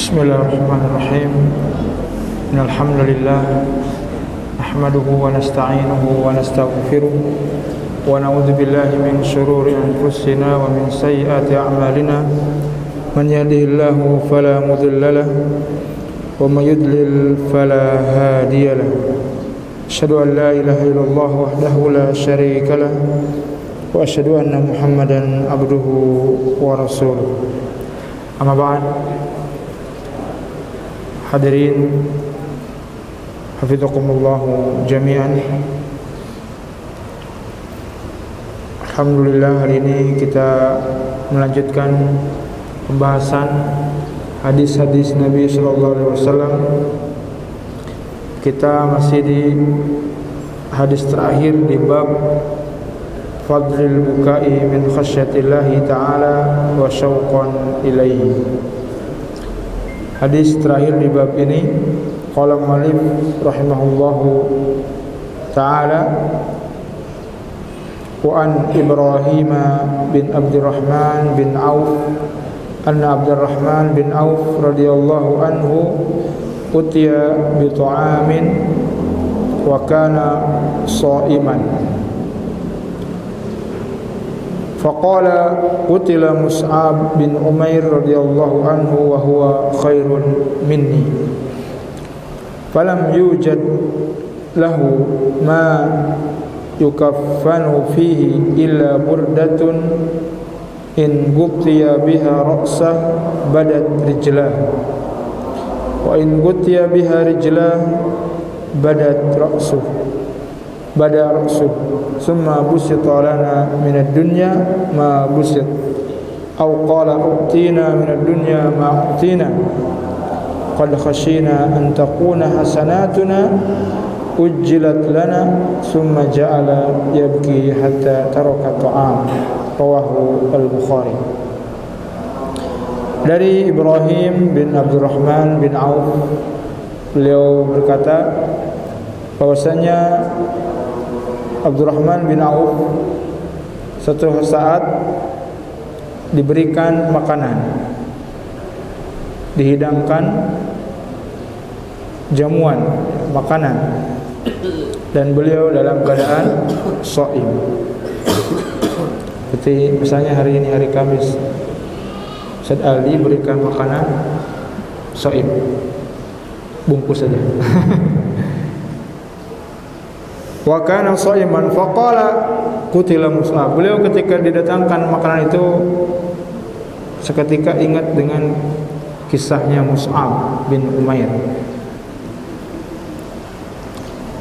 Bismillahirrahmanirrahim. Innalhamdulillah nahmaduhu wa nasta'inuhu wa nastaghfiruh wa na'udzu billahi min shururi anfusina wa min sayyiati a'malina. Man yahdihillahu fala mudilla lahu wa may yudlil fala hadiya lahu. Asyhadu an la ilaha illallah wahdahu la syarika lahu wa asyhadu anna Muhammadan abduhu wa rasuluh. Amma ba'd. Hadirin hafizakumullahu jami'an. Alhamdulillah, hari ini kita melanjutkan pembahasan hadis-hadis Nabi sallallahu alaihi wasallam. Kita masih di hadis terakhir di bab fadlil bukai min khasyatillahi ta'ala wa syauqan ilaihi. Hadis terakhir di bab ini, qala mu'allif rahimahullahu ta'ala, wa an Ibrahim bin Abdurrahman bin Auf anna Abdurrahman bin Auf radhiyallahu anhu utiya bi ta'amin wa kana sha'iman faqala qutila Mus'ab bin Umair radhiyallahu anhu wa huwa khairun minni falam yujad lahu ma yukaffanu fihi illa burdatun in gutiya biha ra'sah badat rijlah wa in gutiya biha rijlah badat ra'suh bada ra'suh summa busita lana minad dunya ma busit aw qala utina minad dunya ma utina qad khashina an takuna hasanatuna ujjilat lana summa ja'ala yabki hatta taraka ta'am. Rawahu al-Bukhari. Dari Ibrahim bin Abdurrahman bin Auf, beliau berkata bahwasanya Abdurrahman bin Auf suatu saat diberikan makanan, dihidangkan jamuan makanan, dan beliau dalam keadaan shaim. Seperti misalnya hari ini hari Kamis, Ustaz Ali berikan makanan shaim, bungkus saja. Wa kana shaiman faqala qutila Mus'ab. Beliau ketika didatangkan makanan itu seketika ingat dengan kisahnya Mus'ab bin Umair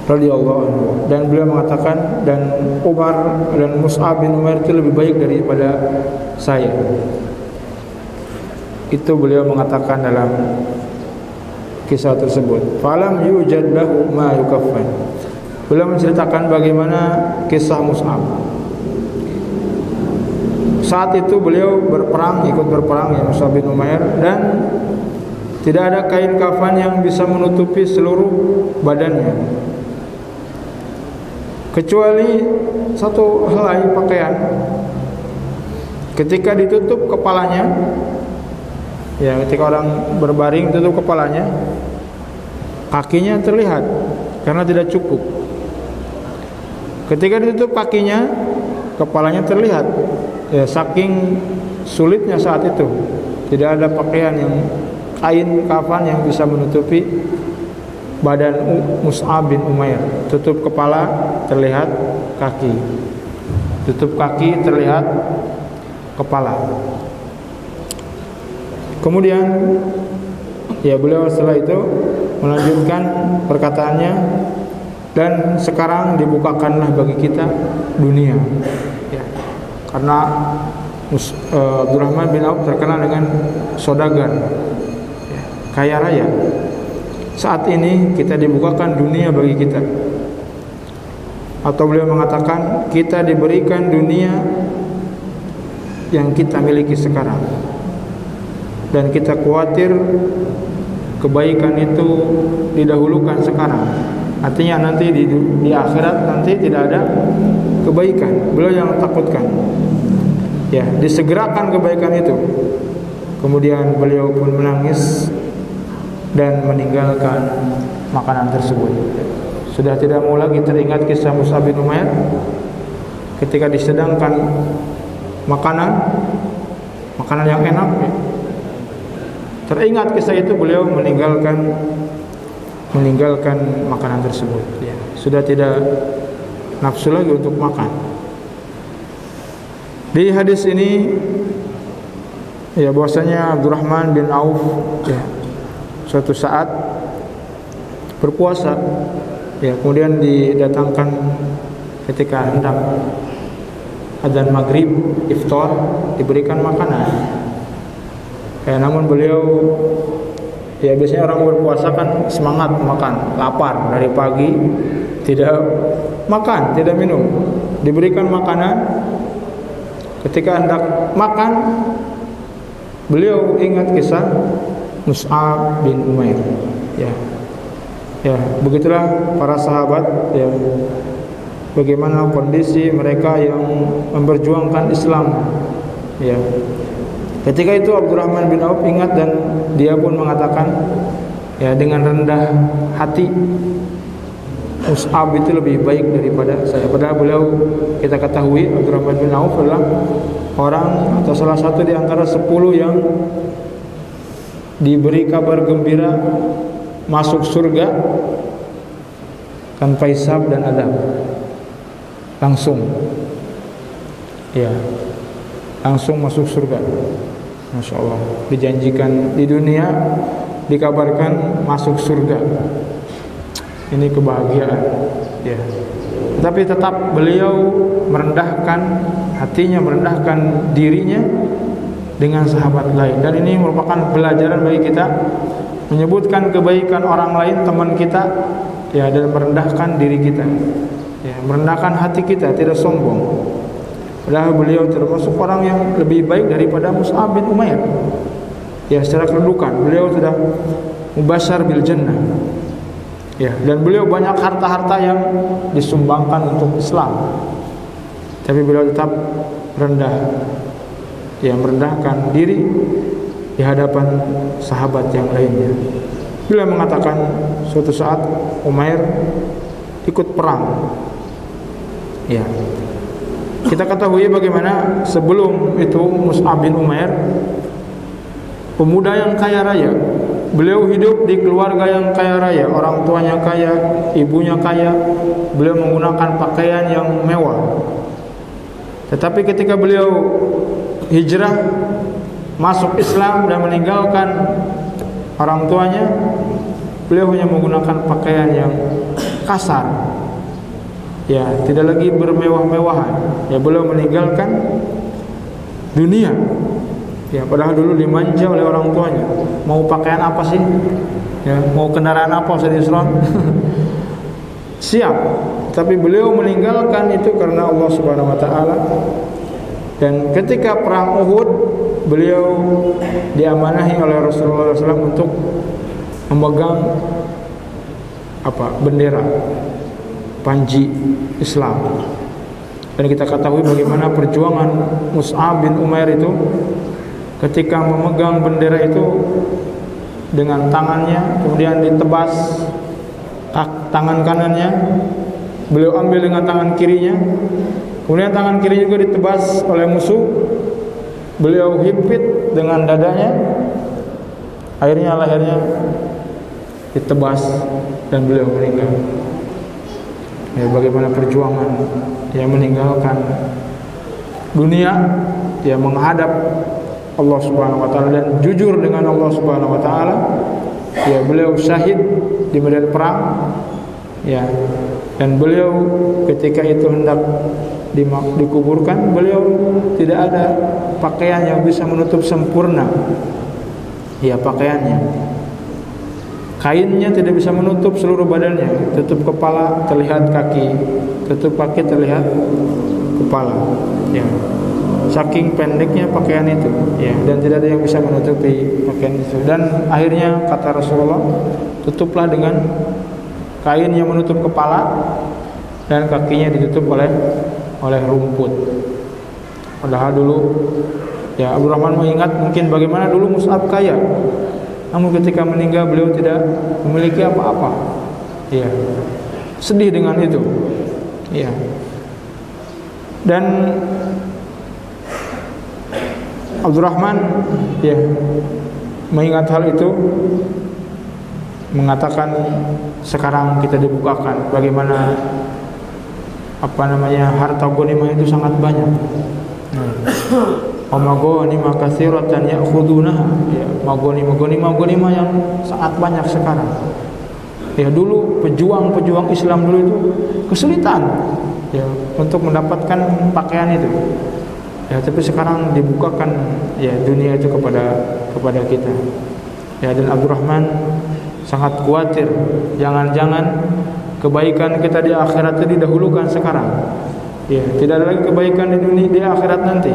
radhiyallahu anhu, dan beliau mengatakan, dan Umar dan Mus'ab bin Umair itu lebih baik daripada saya. Itu beliau mengatakan dalam kisah tersebut. Falam yujad lahu ma yukaffan. Beliau menceritakan bagaimana kisah Mus'ab. Saat itu beliau berperang, ikut berperang ya, Mus'ab bin Umair, dan tidak ada kain kafan yang bisa menutupi seluruh badannya, kecuali satu helai pakaian. Ketika ditutup kepalanya, ya, ketika orang berbaring tutup kepalanya, kakinya terlihat karena tidak cukup. Ketika ditutup kakinya, kepalanya terlihat. Ya, saking sulitnya saat itu, tidak ada pakaian yang kain kafan yang bisa menutupi badan Mus'ab bin Umair. Tutup kepala, terlihat kaki. Tutup kaki, terlihat kepala. Kemudian ya, beliau setelah itu melanjutkan perkataannya, dan sekarang dibukakanlah bagi kita dunia, ya, karena Abdurrahman bin Auf terkenal dengan saudagar, ya, kaya raya. Saat ini kita dibukakan dunia bagi kita, atau beliau mengatakan kita diberikan dunia yang kita miliki sekarang, dan kita khawatir kebaikan itu didahulukan sekarang. Artinya nanti di akhirat nanti tidak ada kebaikan. Beliau yang takutkan, ya, disegerakan kebaikan itu. Kemudian beliau pun menangis dan meninggalkan makanan tersebut. Sudah tidak mau lagi teringat kisah Mus'ab bin Umair ketika disedangkan makanan yang enak, teringat kisah itu, beliau meninggalkan makanan tersebut. Sudah tidak nafsu lagi untuk makan. Di hadis ini bahwasanya Abdurrahman bin Auf suatu saat berpuasa, kemudian didatangkan ketika hendak adzan maghrib, iftar, diberikan makanan. Namun beliau, biasanya orang berpuasa kan semangat makan, lapar dari pagi, tidak makan, tidak minum. Diberikan makanan, ketika hendak makan, beliau ingat kisah Mus'ab bin Umair. Begitulah para sahabat, bagaimana kondisi mereka yang memperjuangkan Islam. Ketika itu Abdurrahman bin Auf ingat dan dia pun mengatakan, dengan rendah hati, Mus'ab itu lebih baik daripada saya. Padahal beliau, kita ketahui Abdurrahman bin Auf adalah orang atau salah satu di antara 10 yang diberi kabar gembira masuk surga tanpa hisab dan adab, langsung masuk surga. Masya Allah, dijanjikan di dunia, dikabarkan masuk surga. Ini kebahagiaan. Tapi tetap beliau merendahkan hatinya, merendahkan dirinya dengan sahabat lain. Dan ini merupakan pelajaran bagi kita, menyebutkan kebaikan orang lain, teman kita, dan merendahkan diri kita, merendahkan hati kita, tidak sombong. Padahal beliau termasuk orang yang lebih baik daripada Mus'ab bin Umair. Secara kedudukan beliau sudah mubasyar bil jannah. Dan beliau banyak harta-harta yang disumbangkan untuk Islam. Tapi beliau tetap rendah, merendahkan diri di hadapan sahabat yang lainnya. Beliau mengatakan suatu saat Umair ikut perang. Kita ketahui bagaimana sebelum itu Mus'ab bin Umair pemuda yang kaya raya. Beliau hidup di keluarga yang kaya raya, orang tuanya kaya, ibunya kaya. Beliau menggunakan pakaian yang mewah. Tetapi ketika beliau hijrah masuk Islam dan meninggalkan orang tuanya, beliau hanya menggunakan pakaian yang kasar. Tidak lagi bermewah-mewahan. Beliau meninggalkan dunia. Padahal dulu dimanja oleh orang tuanya. Mau pakaian apa sih? Mau kendaraan apa usah diserot? Siap. Tapi beliau meninggalkan itu karena Allah Subhanahu wa taala. Dan ketika perang Uhud, beliau diamanahi oleh Rasulullah SAW untuk memegang bendera, panji Islam. Dan kita ketahui bagaimana perjuangan Mus'ab bin Umair itu ketika memegang bendera itu dengan tangannya, kemudian ditebas tangan kanannya, beliau ambil dengan tangan kirinya, kemudian tangan kiri juga ditebas oleh musuh, beliau himpit dengan dadanya, akhirnya lehernya ditebas dan beliau meninggal. Bagaimana perjuangan meninggalkan dunia, menghadap Allah Subhanahu wa taala dan jujur dengan Allah Subhanahu wa taala. Beliau syahid di medan perang. Dan beliau ketika itu hendak dikuburkan, beliau tidak ada pakaian yang bisa menutup sempurna pakaiannya. Kainnya tidak bisa menutup seluruh badannya, tutup kepala terlihat kaki, tutup kaki terlihat kepala. Saking pendeknya pakaian itu, dan tidak ada yang bisa menutupi pakaian itu. Dan akhirnya kata Rasulullah, tutuplah dengan kain yang menutup kepala dan kakinya ditutup oleh rumput. Padahal dulu Abdurrahman mengingat mungkin bagaimana dulu Mus'ab kaya. namun ketika meninggal beliau tidak memiliki apa-apa. Ya, sedih dengan itu. Ya. Dan Abdurrahman ya mengingat hal itu, mengatakan sekarang kita dibukakan bagaimana harta ghanimah itu sangat banyak. Maghanimah katsiratan ya'khudunaha, ya, maghanimah yang sangat banyak sekarang. Ya, dulu pejuang Islam dulu itu kesulitan ya untuk mendapatkan pakaian itu. Ya, tapi sekarang dibukakan ya dunia itu kepada kita. Ya, dan Abdurrahman sangat khawatir jangan-jangan kebaikan kita di akhirat itu didahulukan sekarang. Ya, tidak ada lagi kebaikan di dunia di akhirat nanti.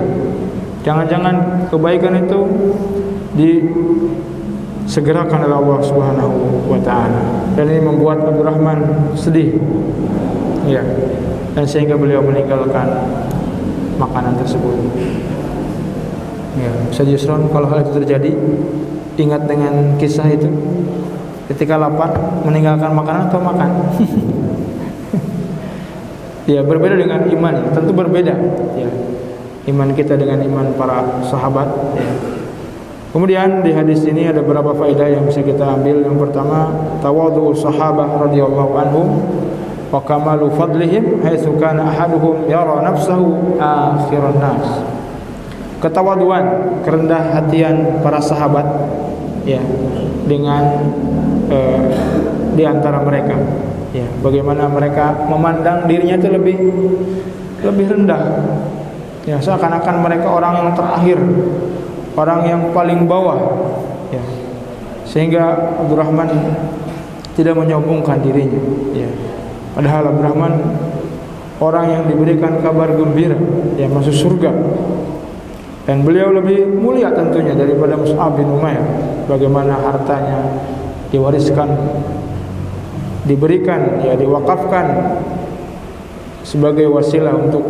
Jangan-jangan kebaikan itu disegerakan oleh Allah Subhanahu wa taala. Dan ini membuat Abdurrahman sedih. Ya. Dan sehingga beliau meninggalkan makanan tersebut. Ya, Ustaz Yusron, kalau hal itu terjadi, ingat dengan kisah itu. Ketika lapar, meninggalkan makanan atau makan? Ya, berbeda dengan iman, tentu berbeda. Ya, iman kita dengan iman para sahabat. Ya. Kemudian di hadis ini ada beberapa faedah yang bisa kita ambil. Yang pertama, tawadhu sahabah radhiyallahu anhum wa kamalu fadlihim haitsu kana ahaduhum yara nafsahu akhiran nas. Ketawaduan, kerendah hatian para sahabat ya dengan di antara mereka ya, bagaimana mereka memandang dirinya itu lebih rendah ya, seakan-akan mereka orang yang terakhir, orang yang paling bawah ya, sehingga Abdurrahman tidak menyombongkan dirinya ya. Padahal Abdurrahman orang yang diberikan kabar gembira ya masuk surga, dan beliau lebih mulia tentunya daripada Mus'ab bin Umair. Bagaimana hartanya diwariskan, diberikan ya, diwakafkan sebagai wasilah untuk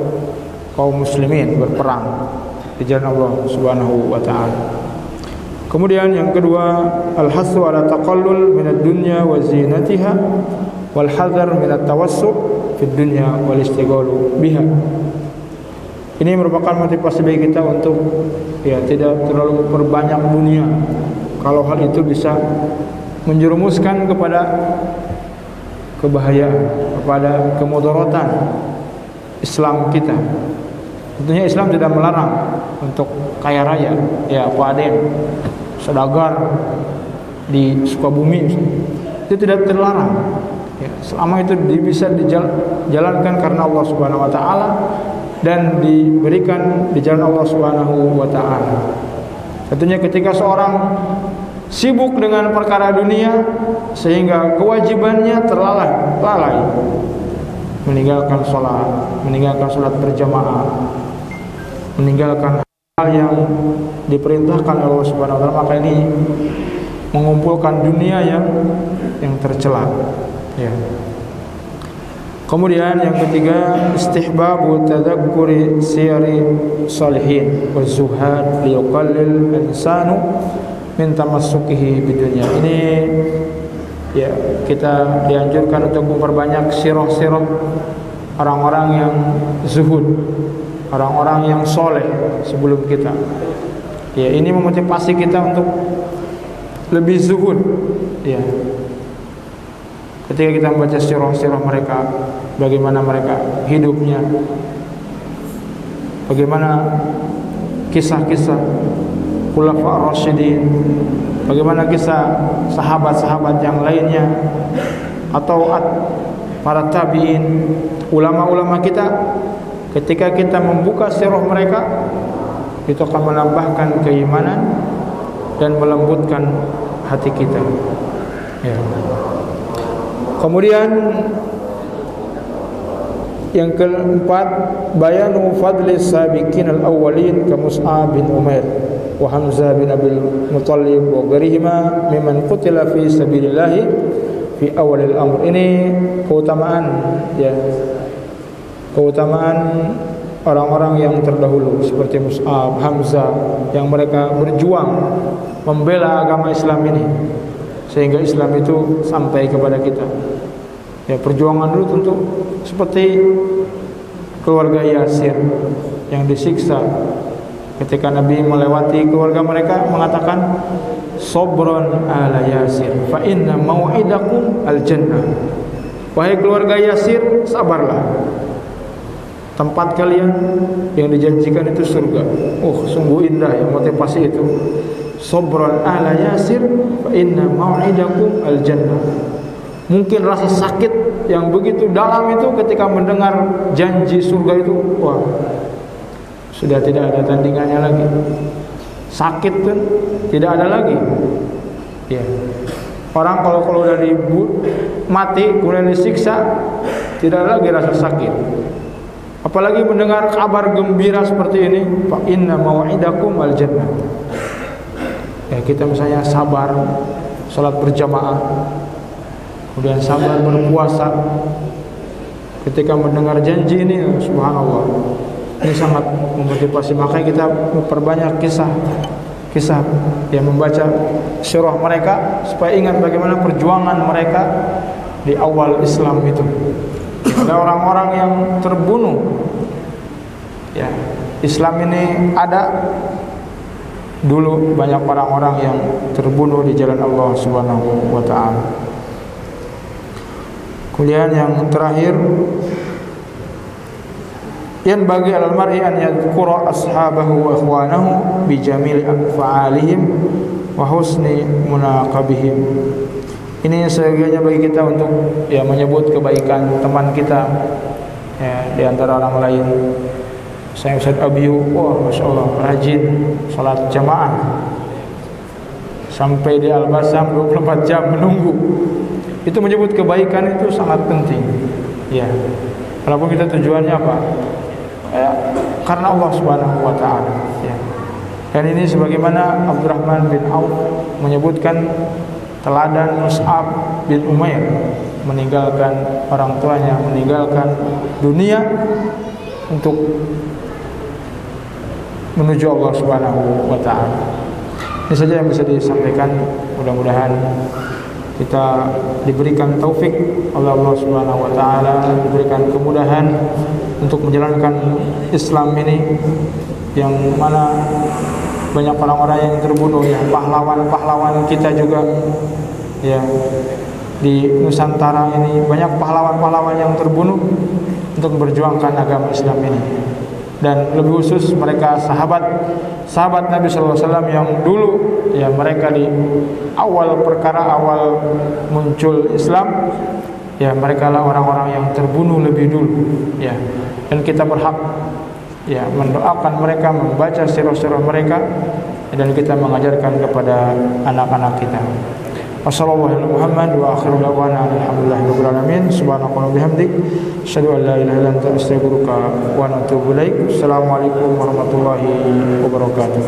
kaum muslimin berperang di jalan Allah Subhanahu wa taala. Kemudian yang kedua, al-hasu ala taqallul minad dunya wa zinatiha wal hadar minat tawassu fid dunya wal istighalu biha. Ini merupakan motivasi bagi kita untuk ya tidak terlalu perbanyak dunia, kalau hal itu bisa menjerumuskan kepada kebahayaan, kepada kemudaratan Islam kita. Tentunya Islam tidak melarang untuk kaya raya, ya paden, saudagar di Sukabumi, itu tidak terlarang. Ya, selama itu bisa dijalankan karena Allah Subhanahu wa taala dan diberikan di jalan Allah Subhanahu wa taala. Tentunya ketika seorang sibuk dengan perkara dunia sehingga kewajibannya lalai, meninggalkan sholat berjamaah, meninggalkan hal yang diperintahkan oleh Allah Subhanahu wa taala, maka ini mengumpulkan dunia yang tercela. Ya. Kemudian yang ketiga, istihbabu tadzakkuri siyari salihin wa zuhad liyuqallil insanu min tamassukihi bidunya. Ini ya, kita dianjurkan untuk memperbanyak sirah-sirah orang-orang yang zuhud, orang-orang yang soleh sebelum kita. Ya, ini memotivasi kita untuk lebih zuhud. Ya. Ketika kita membaca sirah-sirah mereka, bagaimana mereka hidupnya, bagaimana kisah-kisah khulafa ar-rasyidin, bagaimana kisah sahabat-sahabat yang lainnya, atau para tabi'in, ulama-ulama kita. Ketika kita membuka sirah mereka, itu akan menambahkan keimanan dan melembutkan hati kita. Ya. Kemudian yang keempat, bayanu fadli sabiqin al-awwalin ka Mus'ab bin Umair wa Hamzah bin Abdul Muttalib wa ghairihima mimman qutila fi sabilillah fi awalil amr. Ini keutamaan ya, keutamaan orang-orang yang terdahulu seperti Mus'ab, Hamzah, yang mereka berjuang membela agama Islam ini sehingga Islam itu sampai kepada kita. Ya, perjuangan dulu tentu seperti keluarga Yasir yang disiksa. Ketika Nabi melewati keluarga mereka mengatakan, "Sabran ala Yasir, fa inna mau'idakum al-jannah." Wahai keluarga Yasir, sabarlah. Tempat kalian yang dijanjikan itu surga. Oh, sungguh indah ya motivasi itu. Sabran ala Yasir, fa inna mau'idakum al-jannah. Mungkin rasa sakit yang begitu dalam itu ketika mendengar janji surga itu, wah, sudah tidak ada tandingannya lagi. Sakit kan tidak ada lagi. Ya. Orang kalau udah mati kemudian disiksa, tidak lagi rasa sakit. Apalagi mendengar kabar gembira seperti ini, fa inna mau'idakum al-jannah. Ya, kita misalnya sabar salat berjamaah, kemudian sabar berpuasa. Ketika mendengar janji ini, subhanallah, ini sangat memotivasi. Makanya kita memperbanyak kisah yang membaca sirah mereka supaya ingat bagaimana perjuangan mereka di awal Islam itu. Ada orang-orang yang terbunuh. Ya, Islam ini ada dulu, banyak orang-orang yang terbunuh di jalan Allah Subhanahu wa taala. Kemudian yang terakhir, yang bagi al-mar'i an yadhkura ashabahu wa ikhwanahu bi jamil af'alihim wa husni munaqabihim. Ini sebagiannya bagi kita untuk ya menyebut kebaikan teman kita ya, di antara orang lain. Saya Ustaz Abiyu, wah Masya Allah rajin salat jamaah sampai di Al-Basam 24 jam menunggu. Itu menyebut kebaikan itu sangat penting. Ya, walaupun kita tujuannya apa? Ya, karena Allah Subhanahu wa taala. Ya. Dan ini sebagaimana Abdurrahman bin Auf menyebutkan teladan Mus'ab bin Umair, meninggalkan orang tuanya, meninggalkan dunia untuk menuju Allah Subhanahu wa taala. Ini saja yang bisa disampaikan. Mudah-mudahan kita diberikan taufik oleh Allah Subhanahu wa taala, diberikan kemudahan untuk menjalankan Islam ini, yang mana banyak orang-orang yang terbunuh ya, pahlawan-pahlawan kita juga ya di Nusantara ini, banyak pahlawan-pahlawan yang terbunuh untuk memperjuangkan agama Islam ini. Dan lebih khusus mereka sahabat Nabi sallallahu alaihi wasallam yang dulu ya, mereka di awal muncul Islam ya, mereka lah orang-orang yang terbunuh lebih dulu ya. Dan kita berhak ya mendoakan mereka, membaca sirah-sirah mereka, dan kita mengajarkan kepada anak-anak kita. Wassallallahu Muhammad wa akhiru da'wana alhamdulillahirabbil alamin. Subhanakallahumma bihamdik, asyhadu an la ilaha illa anta, astaghfiruka wa atubu ilaik. Assalamualaikum warahmatullahi wabarakatuh.